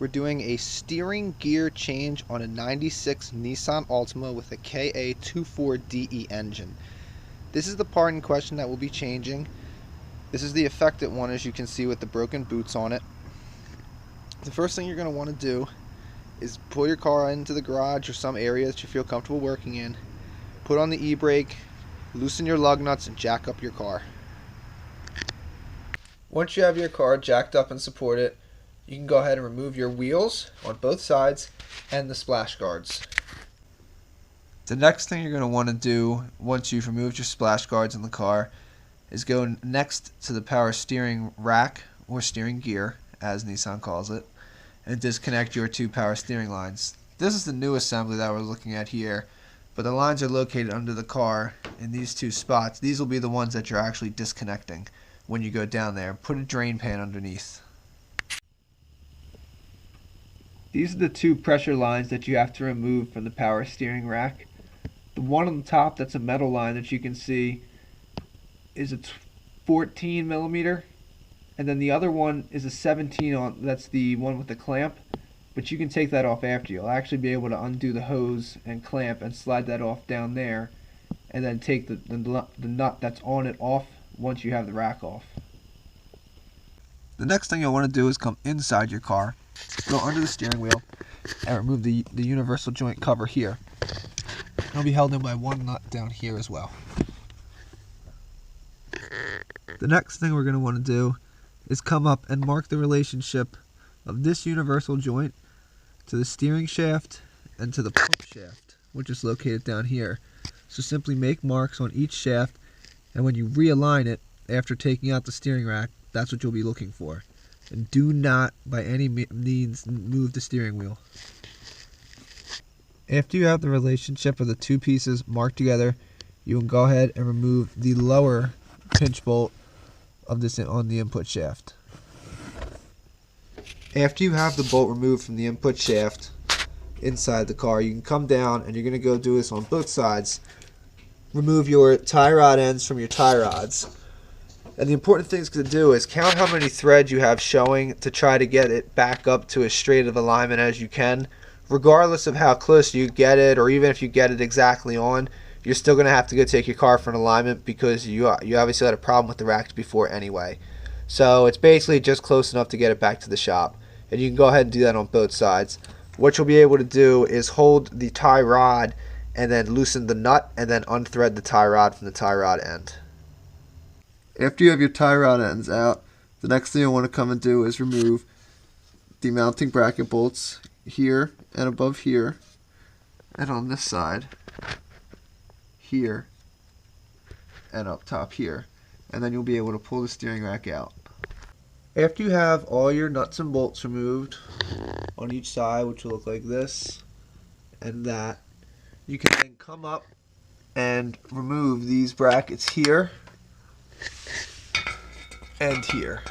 We're doing a steering gear change on a 96 Nissan Altima with a KA24DE engine. This is the part in question that we'll be changing. This is the affected one, as you can see, with the broken boots on it. The first thing you're going to want to do is pull your car into the garage or some area that you feel comfortable working in, put on the e-brake, loosen your lug nuts, and jack up your car. Once you have your car jacked up and supported, you can go ahead and remove your wheels on both sides and the splash guards. The next thing you're going to want to do once you've removed your splash guards in the car is go next to the power steering rack, or steering gear as Nissan calls it, and disconnect your two power steering lines. This is the new assembly that we're looking at here, but the lines are located under the car in these two spots. These will be the ones that you're actually disconnecting when you go down there. Put a drain pan underneath. These are the two pressure lines that you have to remove from the power steering rack. The one on the top, that's a metal line that you can see, is a 14 millimeter, and then the other one is a 17 on. That's the one with the clamp, but you can take that off after. You'll actually be able to undo the hose and clamp and slide that off down there, and then take the nut that's on it off once you have the rack off. The next thing you'll want to do is come inside your car, go under the steering wheel, and remove the universal joint cover here. It'll be held in by one nut down here as well. The next thing we're going to want to do is come up and mark the relationship of this universal joint to the steering shaft and to the pump shaft, which is located down here. So simply make marks on each shaft, and when you realign it after taking out the steering rack, that's what you'll be looking for. And do not by any means move the steering wheel. After you have the relationship of the two pieces marked together, you can go ahead and remove the lower pinch bolt of this on the input shaft. After you have the bolt removed from the input shaft inside the car, you can come down, and you're going to go do this on both sides. Remove your tie rod ends from your tie rods. And the important thing to do is count how many threads you have showing to try to get it back up to as straight of alignment as you can. Regardless of how close you get it, or even if you get it exactly on, you're still going to have to go take your car for an alignment, because you obviously had a problem with the racks before anyway. So it's basically just close enough to get it back to the shop. And you can go ahead and do that on both sides. What you'll be able to do is hold the tie rod and then loosen the nut, and then unthread the tie rod from the tie rod end. After you have your tie rod ends out, the next thing you'll want to come and do is remove the mounting bracket bolts here and above here, and on this side, here, and up top here. And then you'll be able to pull the steering rack out. After you have all your nuts and bolts removed on each side, which will look like this and that, you can then come up and remove these brackets here and here.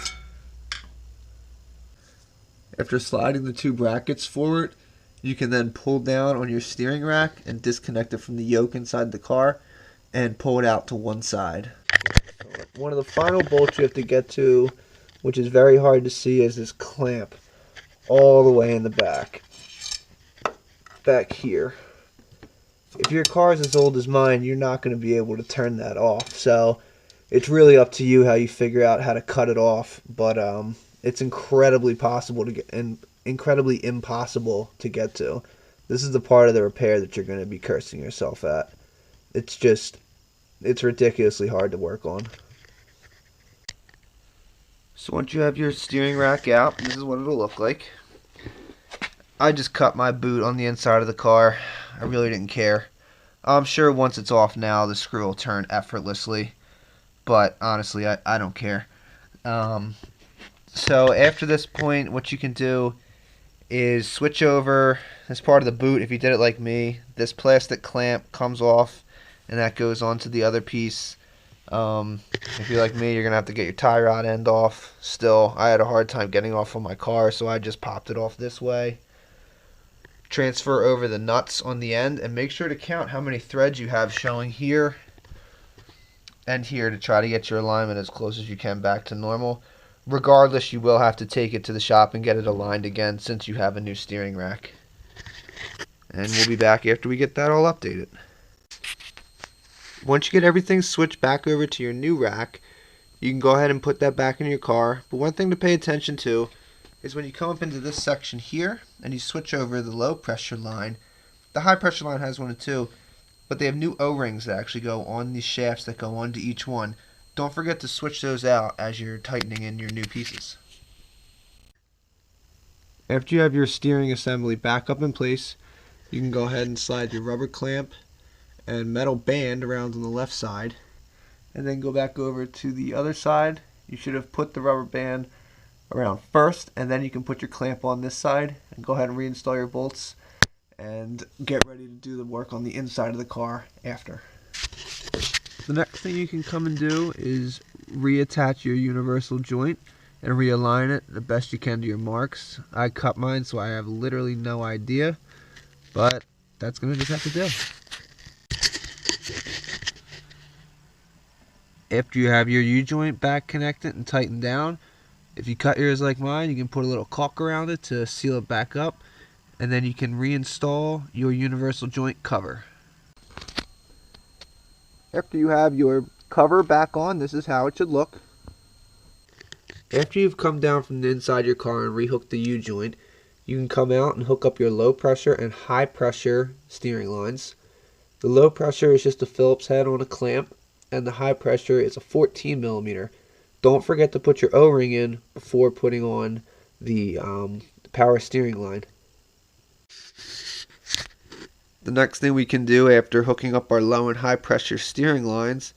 After sliding the two brackets forward, you can then pull down on your steering rack and disconnect it from the yoke inside the car and pull it out to one side. One of the final bolts you have to get to, which is very hard to see, is this clamp all the way in the back here. If your car is as old as mine, you're not going to be able to turn that off. So it's really up to you how you figure out how to cut it off. But it's incredibly possible to get, and incredibly impossible to get to. This is the part of the repair that you're going to be cursing yourself at. It's ridiculously hard to work on. So once you have your steering rack out, this is what it'll look like. I just cut my boot on the inside of the car. I really didn't care. I'm sure once it's off now, the screw will turn effortlessly. But honestly, I don't care. So after this point, what you can do is switch over this part of the boot. If you did it like me, this plastic clamp comes off, and that goes onto the other piece. If you're like me, you're going to have to get your tie rod end off. Still, I had a hard time getting off on my car, so I just popped it off this way. Transfer over the nuts on the end, and make sure to count how many threads you have showing here and here to try to get your alignment as close as you can back to normal. regardless, you will have to take it to the shop and get it aligned again since you have a new steering rack. And we'll be back after we get that all updated. Once you get everything switched back over to your new rack, you can go ahead and put that back in your car. But one thing to pay attention to is when you come up into this section here and you switch over the low pressure line. The high pressure line has one too, but they have new O-rings that actually go on these shafts that go onto each one. Don't forget to switch those out as you're tightening in your new pieces. After you have your steering assembly back up in place, you can go ahead and slide your rubber clamp and metal band around on the left side, and then go back over to the other side. You should have put the rubber band around first, and then you can put your clamp on this side and go ahead and reinstall your bolts and get ready to do the work on the inside of the car after. The next thing you can come and do is reattach your universal joint and realign it the best you can to your marks. I cut mine, so I have literally no idea, but that's going to just have to do. After you have your U-joint back connected and tightened down, if you cut yours like mine, you can put a little caulk around it to seal it back up, and then you can reinstall your universal joint cover. After you have your cover back on, this is how it should look. After you've come down from the inside of your car and rehooked the U-joint, you can come out and hook up your low pressure and high pressure steering lines. The low pressure is just a Phillips head on a clamp, and the high pressure is a 14 millimeter. Don't forget to put your O-ring in before putting on the power steering line. The next thing we can do after hooking up our low and high pressure steering lines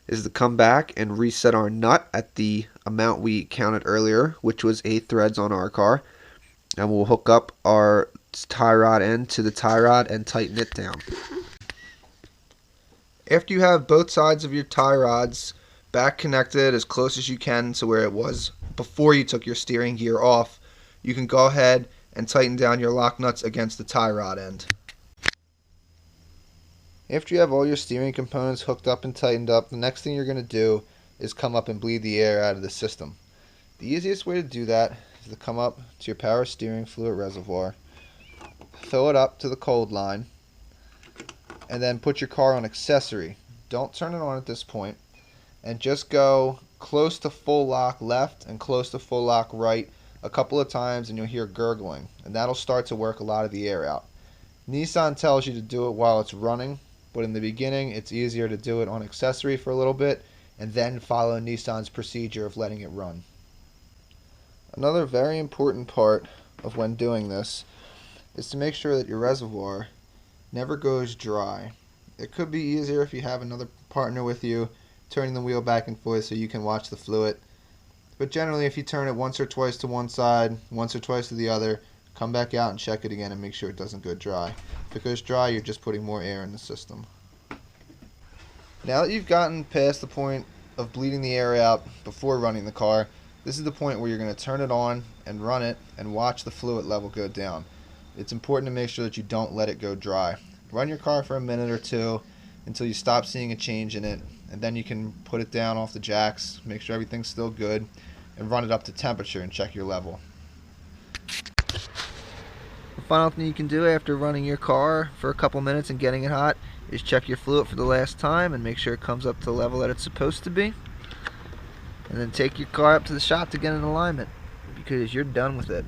is to come back and reset our nut at the amount we counted earlier, which was 8 threads on our car. And we'll hook up our tie rod end to the tie rod and tighten it down. After you have both sides of your tie rods back connected as close as you can to where it was before you took your steering gear off, you can go ahead and tighten down your lock nuts against the tie rod end. After you have all your steering components hooked up and tightened up, the next thing you're going to do is come up and bleed the air out of the system. The easiest way to do that is to come up to your power steering fluid reservoir, fill it up to the cold line, and then put your car on accessory. Don't turn it on at this point, and just go close to full lock left and close to full lock right a couple of times, and you'll hear gurgling, and that'll start to work a lot of the air out. Nissan tells you to do it while it's running, but in the beginning it's easier to do it on accessory for a little bit and then follow Nissan's procedure of letting it run. Another very important part of when doing this is to make sure that your reservoir never goes dry. It could be easier if you have another partner with you turning the wheel back and forth so you can watch the fluid. But generally, if you turn it once or twice to one side, once or twice to the other, come back out and check it again and make sure it doesn't go dry. If it goes dry, you're just putting more air in the system. Now that you've gotten past the point of bleeding the air out before running the car, this is the point where you're going to turn it on and run it and watch the fluid level go down. It's important to make sure that you don't let it go dry. Run your car for a minute or two until you stop seeing a change in it, and then you can put it down off the jacks, make sure everything's still good, and run it up to temperature and check your level. The final thing you can do after running your car for a couple minutes and getting it hot is check your fluid for the last time and make sure it comes up to the level that it's supposed to be. And then take your car up to the shop to get an alignment, because you're done with it.